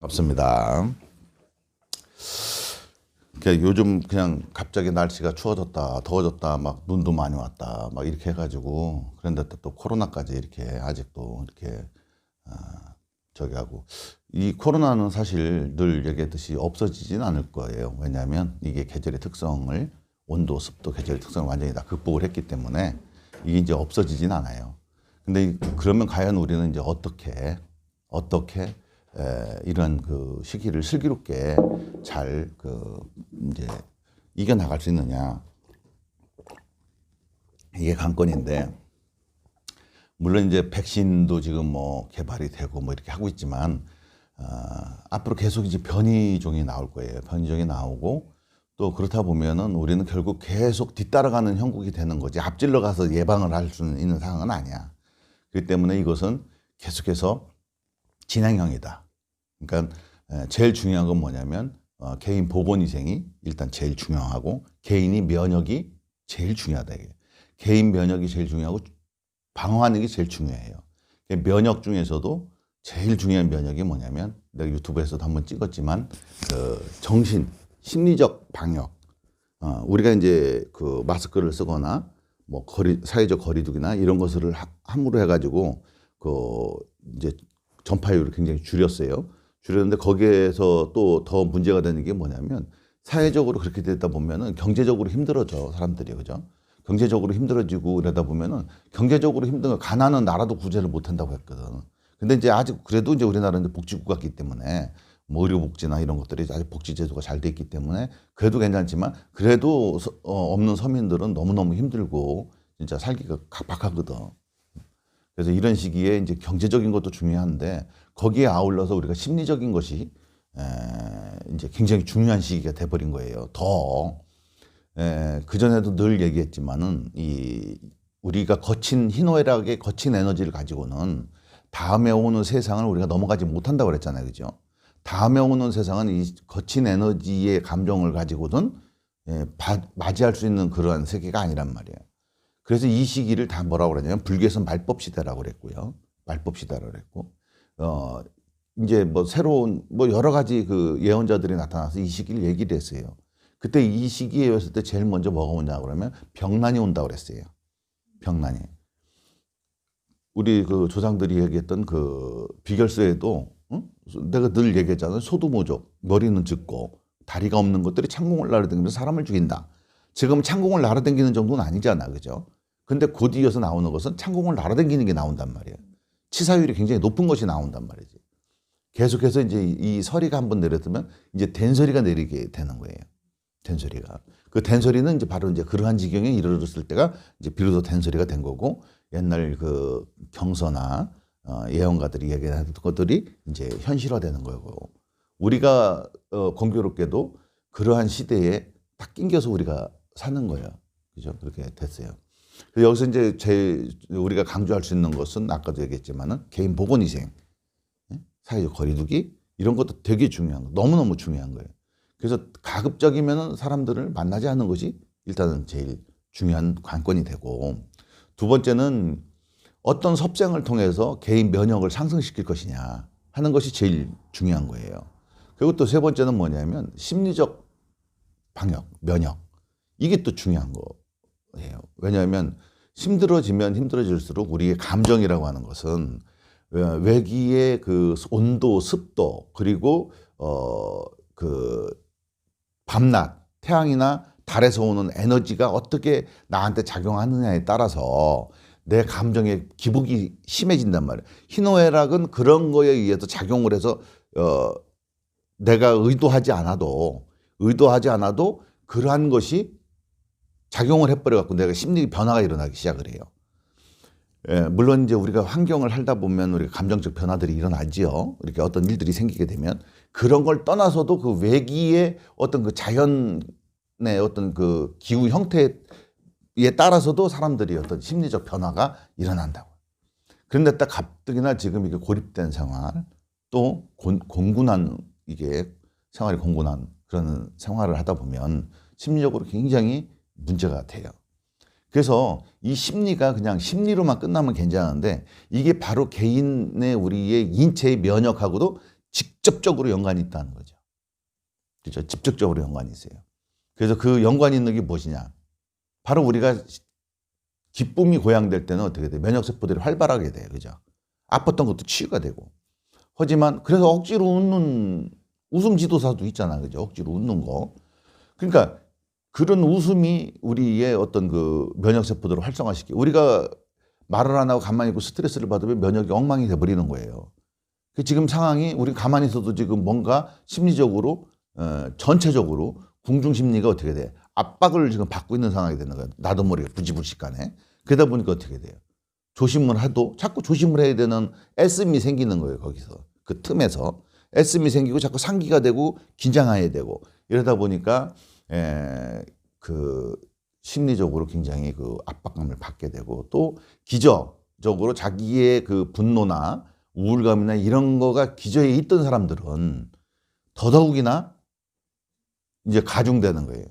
없습니다. 요즘 그냥 갑자기 날씨가 추워졌다, 더워졌다, 막 눈도 많이 왔다, 막 이렇게 해가지고 그런데 또 코로나까지 이렇게 아직도 이렇게 저기 하고 이 코로나는 사실 늘 얘기했듯이 없어지진 않을 거예요. 왜냐하면 이게 계절의 특성을 온도, 습도, 계절의 특성을 완전히 다 극복을 했기 때문에 이게 이제 없어지진 않아요. 근데 그러면 과연 우리는 이제 어떻게 이런 그 시기를 슬기롭게 잘 이제 이겨나갈 수 있느냐. 이게 관건인데, 물론 이제 백신도 지금 뭐 개발이 되고 뭐 이렇게 하고 있지만, 앞으로 계속 이제 변이종이 나올 거예요. 변이종이 나오고, 또 그렇다 보면은 우리는 결국 계속 뒤따라가는 형국이 되는 거지. 앞질러 가서 예방을 할 수 있는 상황은 아니야. 그렇기 때문에 이것은 계속해서 진행형이다. 그러니까 제일 중요한 건 뭐냐면 개인 보건위생이 일단 제일 중요하고 개인이 면역이 제일 중요하다. 이게. 개인 면역이 제일 중요하고 방어하는 게 제일 중요해요. 면역 중에서도 제일 중요한 면역이 뭐냐면 내가 유튜브에서도 한번 찍었지만 정신, 심리적 방역. 우리가 이제 그 마스크를 쓰거나 뭐 사회적 거리두기나 이런 것을 함으로 해가지고 이제 전파율을 굉장히 줄였는데 거기에서 또 더 문제가 되는 게 뭐냐면 사회적으로 그렇게 되다 보면은 경제적으로 힘들어져 사람들이. 그죠? 경제적으로 힘들어지고 그러다 보면은 경제적으로 힘든 거 가난한 나라도 구제를 못 한다고 했거든. 근데 이제 아직 그래도 이제 우리나라는 복지국가이기 때문에 뭐 의료복지나 이런 것들이 아직 복지제도가 잘 돼 있기 때문에 그래도 괜찮지만 그래도 없는 서민들은 너무너무 힘들고 진짜 살기가 각박하거든. 그래서 이런 시기에 이제 경제적인 것도 중요한데 거기에 아울러서 우리가 심리적인 것이 이제 굉장히 중요한 시기가 돼버린 거예요. 그전에도 늘 얘기했지만은 우리가 희노애락의 거친 에너지를 가지고는 다음에 오는 세상을 우리가 넘어가지 못한다고 그랬잖아요. 그죠? 다음에 오는 세상은 이 거친 에너지의 감정을 가지고는 맞이할 수 있는 그러한 세계가 아니란 말이에요. 그래서 이 시기를 다 뭐라고 그러냐면 불교에서 말법 시대라고 그랬고요. 말법 시대라고 그랬고, 이제 뭐 새로운 뭐 여러 가지 그 예언자들이 나타나서 이 시기를 얘기를 했어요. 그때 이 시기에 왔을 때 제일 먼저 뭐가 오냐 그러면 병난이 온다고 그랬어요. 병난이. 우리 그 조상들이 얘기했던 그 비결서에도 내가 늘 얘기했잖아요. 소두모족, 머리는 짚고 다리가 없는 것들이 창공을 날아다니면서 사람을 죽인다. 지금 창공을 날아다니는 정도는 아니잖아. 그죠? 근데 곧 이어서 나오는 것은 창공을 날아다니는 게 나온단 말이에요. 치사율이 굉장히 높은 것이 나온단 말이지. 계속해서 이제 이 서리가 한번 내렸으면 이제 된서리가 내리게 되는 거예요. 된서리가. 그 된서리는 이제 바로 이제 그러한 지경에 이르렀을 때가 이제 비로소 된서리가 된 거고 옛날 그 경서나 예언가들이 얘기하는 것들이 이제 현실화되는 거고 우리가 공교롭게도 그러한 시대에 딱 낑겨서 우리가 사는 거예요. 그죠? 그렇게 됐어요. 그래서 여기서 이제 우리가 강조할 수 있는 것은 아까도 얘기했지만은 개인 보건위생, 사회적 거리두기 이런 것도 되게 중요한 거, 너무너무 중요한 거예요. 그래서 가급적이면은 사람들을 만나지 않는 것이 일단은 제일 중요한 관건이 되고 두 번째는 어떤 섭생을 통해서 개인 면역을 상승시킬 것이냐 하는 것이 제일 중요한 거예요. 그리고 또 세 번째는 뭐냐면 심리적 방역, 면역. 이게 또 중요한 거예요. 왜냐하면 힘들어지면 힘들어질수록 우리의 감정이라고 하는 것은 외기의 그 온도, 습도, 그리고 그 밤낮, 태양이나 달에서 오는 에너지가 어떻게 나한테 작용하느냐에 따라서 내 감정의 기복이 심해진단 말이에요. 희노애락은 그런 거에 의해서 작용을 해서 내가 의도하지 않아도 그러한 것이 작용을 해버려 갖고 내가 심리 변화가 일어나기 시작을 해요. 물론 이제 우리가 환경을 살다 보면 우리가 감정적 변화들이 일어나지요. 이렇게 어떤 일들이 생기게 되면 그런 걸 떠나서도 그 외기의 어떤 그 자연의 어떤 그 기후 형태에 따라서도 사람들이 어떤 심리적 변화가 일어난다고. 그런데 딱 가뜩이나 지금 이게 고립된 생활, 또 공군한 이게 생활이 공군한 그런 생활을 하다 보면 심리적으로 굉장히 문제가 돼요. 그래서 이 심리가 그냥 심리로만 끝나면 괜찮은데 이게 바로 개인의 우리의 인체의 면역하고도 직접적으로 연관이 있다는 거죠. 그렇죠? 직접적으로 연관이 있어요. 그래서 그 연관이 있는 게 무엇이냐? 바로 우리가 기쁨이 고양될 때는 어떻게 돼? 면역세포들이 활발하게 돼요. 그죠? 아팠던 것도 치유가 되고. 하지만 그래서 억지로 웃는 웃음 지도사도 있잖아. 그죠? 억지로 웃는 거. 그러니까 그런 웃음이 우리의 어떤 그 면역세포들을 활성화시키고 우리가 말을 안 하고 가만히 있고 스트레스를 받으면 면역이 엉망이 돼버리는 거예요. 지금 상황이 우리 가만히 있어도 지금 뭔가 심리적으로 전체적으로 궁중심리가 어떻게 돼? 압박을 지금 받고 있는 상황이 되는 거예요. 나도 모르게 부지불식간에. 그러다 보니까 어떻게 돼요? 조심을 해도 자꾸 조심을 해야 되는 애씀이 생기는 거예요. 거기서. 그 틈에서. 애씀이 생기고 자꾸 상기가 되고 긴장해야 되고 이러다 보니까 그 심리적으로 굉장히 그 압박감을 받게 되고 또 기저적으로 자기의 그 분노나 우울감이나 이런 거가 기저에 있던 사람들은 더더욱이나 이제 가중되는 거예요.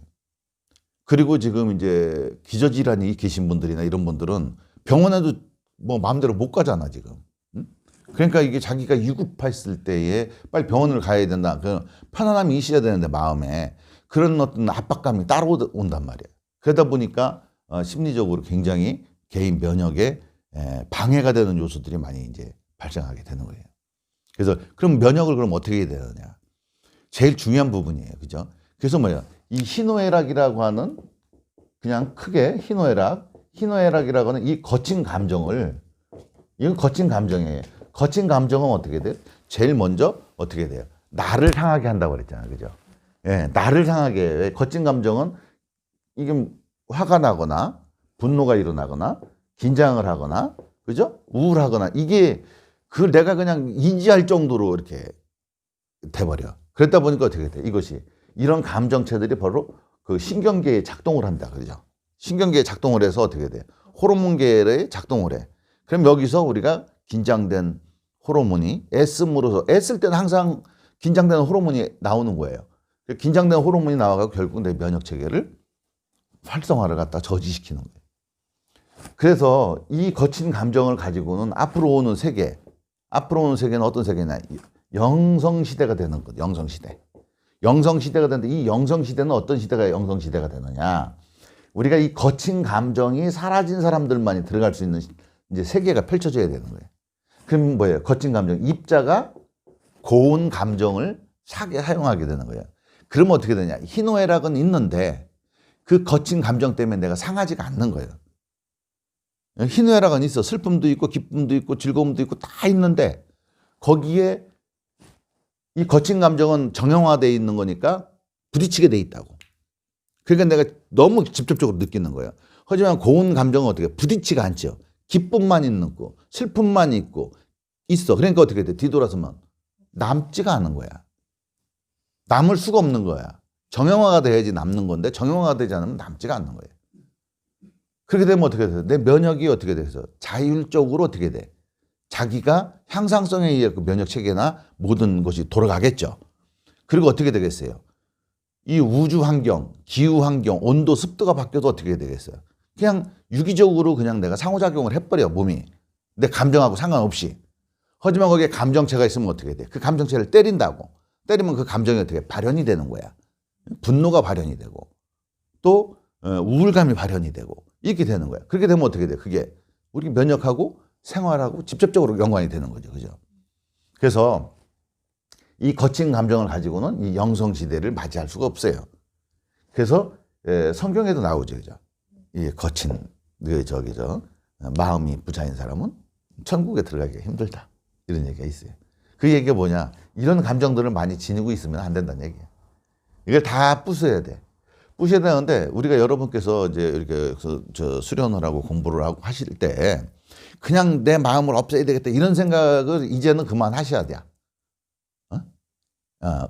그리고 지금 이제 기저질환이 계신 분들이나 이런 분들은 병원에도 뭐 마음대로 못 가잖아, 지금. 응? 그러니까 이게 자기가 위급했을 때에 빨리 병원을 가야 된다. 그 편안함이 있어야 되는데 마음에 그런 어떤 압박감이 따라온단 말이에요. 그러다 보니까 심리적으로 굉장히 개인 면역에 방해가 되는 요소들이 많이 이제 발생하게 되는 거예요. 그래서 그럼 면역을 그럼 어떻게 해야 되느냐? 제일 중요한 부분이에요. 그죠? 그래서 뭐야? 이 희노애락이라고 하는 그냥 크게 희노애락이라고 하는 이 거친 감정을 이건 거친 감정이에요. 거친 감정은 어떻게 돼요? 제일 먼저 어떻게 돼요? 나를 상하게 한다고 그랬잖아요. 그죠? 예, 나를 상하게 거친 감정은 이게 화가 나거나 분노가 일어나거나 긴장을 하거나 그죠? 우울하거나 이게 그걸 내가 그냥 인지할 정도로 이렇게 돼버려. 그랬다 보니까 어떻게 돼? 이것이 이런 감정체들이 바로 그 신경계에 작동을 한다. 그죠? 신경계에 작동을 해서 어떻게 돼? 호르몬계에 작동을 해. 그럼 여기서 우리가 긴장된 호르몬이 애씀으로서 애쓸 때는 항상 긴장되는 호르몬이 나오는 거예요. 긴장된 호르몬이 나와서 결국 내 면역 체계를 활성화를 갖다 저지시키는 거예요. 그래서 이 거친 감정을 가지고는 앞으로 오는 세계는 어떤 세계냐? 영성시대가 되는 거예요. 영성시대. 영성시대가 되는데 이 영성시대는 어떤 시대가 영성시대가 되느냐? 우리가 이 거친 감정이 사라진 사람들만이 들어갈 수 있는 이제 세계가 펼쳐져야 되는 거예요. 그럼 뭐예요? 거친 감정. 입자가 고운 감정을 사용하게 되는 거예요. 그러면 어떻게 되냐? 희노애락은 있는데 그 거친 감정 때문에 내가 상하지가 않는 거예요. 희노애락은 있어. 슬픔도 있고 기쁨도 있고 즐거움도 있고 다 있는데 거기에 이 거친 감정은 정형화되어 있는 거니까 부딪히게 돼 있다고. 그러니까 내가 너무 직접적으로 느끼는 거예요. 하지만 고운 감정은 어떻게 부딪히가 않죠. 기쁨만 있는 거, 슬픔만 있고 있어. 그러니까 어떻게 돼? 뒤돌아서면 남지가 않은 거야. 남을 수가 없는 거야. 정형화가 돼야지 남는 건데 정형화가 되지 않으면 남지가 않는 거예요. 그렇게 되면 어떻게 돼요? 내 면역이 어떻게 돼서 자율적으로 어떻게 돼? 자기가 향상성에 의해 그 면역 체계나 모든 것이 돌아가겠죠. 그리고 어떻게 되겠어요? 이 우주 환경, 기후 환경, 온도, 습도가 바뀌어도 어떻게 되겠어요? 그냥 유기적으로 그냥 내가 상호작용을 해버려, 몸이. 내 감정하고 상관없이. 하지만 거기에 감정체가 있으면 어떻게 돼? 그 감정체를 때린다고. 때리면 그 감정이 어떻게 발현이 되는 거야. 분노가 발현이 되고 또 우울감이 발현이 되고 이렇게 되는 거야. 그렇게 되면 어떻게 돼? 그게 우리 면역하고 생활하고 직접적으로 연관이 되는 거죠. 그죠? 그래서 이 거친 감정을 가지고는 이 영성시대를 맞이할 수가 없어요. 그래서 성경에도 나오죠. 그죠? 이 거친, 마음이 부자인 사람은 천국에 들어가기가 힘들다. 이런 얘기가 있어요. 그 얘기가 뭐냐? 이런 감정들을 많이 지니고 있으면 안 된다는 얘기예요. 이걸 다 부숴야 돼. 부셔야 되는데 우리가 여러분께서 이제 이렇게 수련을 하고 공부를 하고 하실 때 그냥 내 마음을 없애야 되겠다 이런 생각을 이제는 그만하셔야 돼.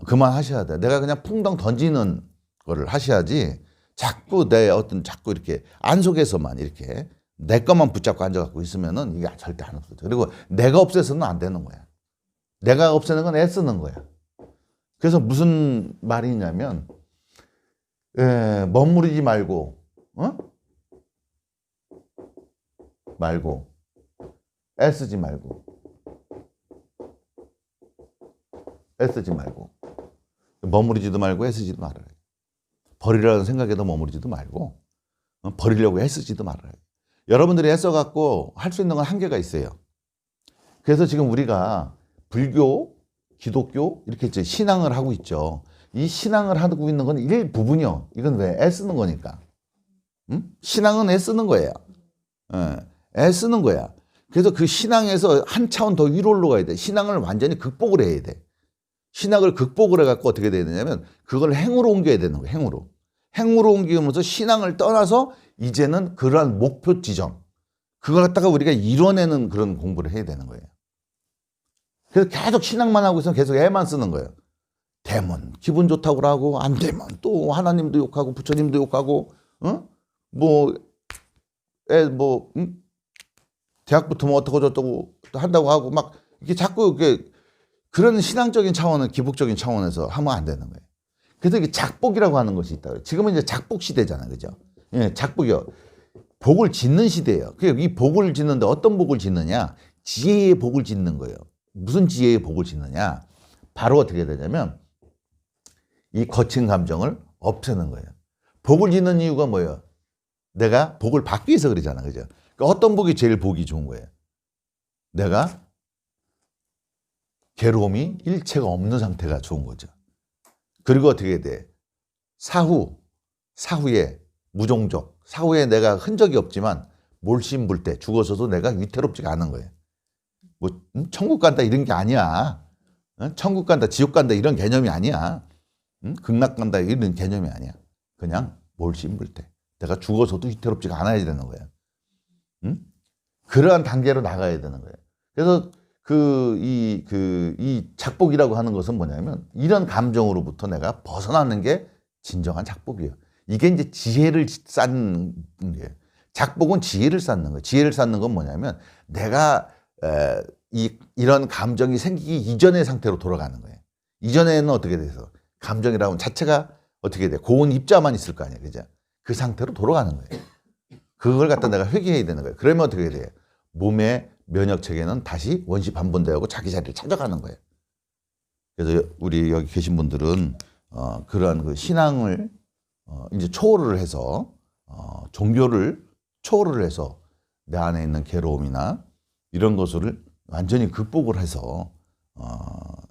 그만하셔야 돼. 내가 그냥 풍덩 던지는 거를 하셔야지 자꾸 자꾸 이렇게 안 속에서만 이렇게 내 것만 붙잡고 앉아갖고 있으면은 이게 절대 안 없어져. 그리고 내가 없애서는 안 되는 거야. 내가 없애는 건 애쓰는 거야. 그래서 무슨 말이냐면, 머무르지 말고, 애쓰지 말고. 애쓰지 말고 머무르지도 말고 애쓰지도 말아요. 버리라는 생각에도 머무르지도 말고 버리려고 애쓰지도 말아요. 여러분들이 애써갖고 할 수 있는 건 한계가 있어요. 그래서 지금 우리가 불교, 기독교 이렇게 이제 신앙을 하고 있죠. 이 신앙을 하고 있는 건 일부분이요. 이건 왜? 애쓰는 거니까. 응? 신앙은 애쓰는 거예요. 예, 애쓰는 거야. 그래서 그 신앙에서 한 차원 더 위로 올라가야 돼. 신앙을 완전히 극복을 해야 돼. 신앙을 극복을 해갖고 어떻게 돼야 되냐면 그걸 행으로 옮겨야 되는 거예요. 행으로. 행으로 옮기면서 신앙을 떠나서 이제는 그러한 목표 지점. 그걸 갖다가 우리가 이뤄내는 그런 공부를 해야 되는 거예요. 그래서 계속 신앙만 하고 있으면 계속 애만 쓰는 거예요. 되면 기분 좋다고 하고 안 되면 또 하나님도 욕하고 부처님도 욕하고 대학 붙으면 어떻고 저쩌고 한다고 하고 막 이게 자꾸 이렇게 그런 신앙적인 차원은 기복적인 차원에서 하면 안 되는 거예요. 그래서 이게 작복이라고 하는 것이 있다. 지금은 이제 작복 시대잖아요, 그죠? 예, 작복이요. 복을 짓는 시대예요. 이 복을 짓는데 어떤 복을 짓느냐? 지혜의 복을 짓는 거예요. 무슨 지혜의 복을 짓느냐? 바로 어떻게 되냐면 이 거친 감정을 없애는 거예요. 복을 짓는 이유가 뭐예요? 내가 복을 받기 위해서 그러잖아, 그죠? 그러니까 어떤 복이 제일 복이 좋은 거예요? 내가 괴로움이 일체가 없는 상태가 좋은 거죠. 그리고 어떻게 돼? 사후에 무종족, 사후에 내가 흔적이 없지만 몰심불대 죽어서도 내가 위태롭지가 않은 거예요. 뭐 천국 간다 이런 게 아니야. 천국 간다, 지옥 간다 이런 개념이 아니야. 극락 간다 이런 개념이 아니야. 그냥 몰심불대. 내가 죽어서도 위태롭지가 않아야 되는 거야. 그러한 단계로 나가야 되는 거예요. 그래서 이 작복이라고 하는 것은 뭐냐면 이런 감정으로부터 내가 벗어나는 게 진정한 작복이에요. 이게 이제 지혜를 쌓는 거예요. 작복은 지혜를 쌓는 거예요. 지혜를 쌓는 건 뭐냐면 내가 이런 감정이 생기기 이전의 상태로 돌아가는 거예요. 이전에는 어떻게 돼서 감정이라고 하면 자체가 어떻게 돼? 고온 입자만 있을 거 아니에요. 그죠? 그 상태로 돌아가는 거예요. 그걸 갖다 내가 회개해야 되는 거예요. 그러면 어떻게 돼요? 몸의 면역 체계는 다시 원시 반복되고 자기 자리를 찾아가는 거예요. 그래서 우리 여기 계신 분들은 그러한 그 신앙을 이제 초월을 해서 종교를 초월을 해서 내 안에 있는 괴로움이나 이런 것을 완전히 극복을 해서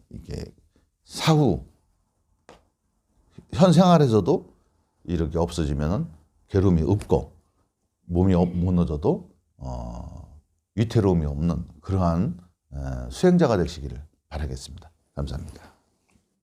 이게 사후 현 생활에서도 이렇게 없어지면은 괴로움이 없고 몸이 무너져도 위태로움이 없는 그러한 수행자가 되시기를 바라겠습니다. 감사합니다.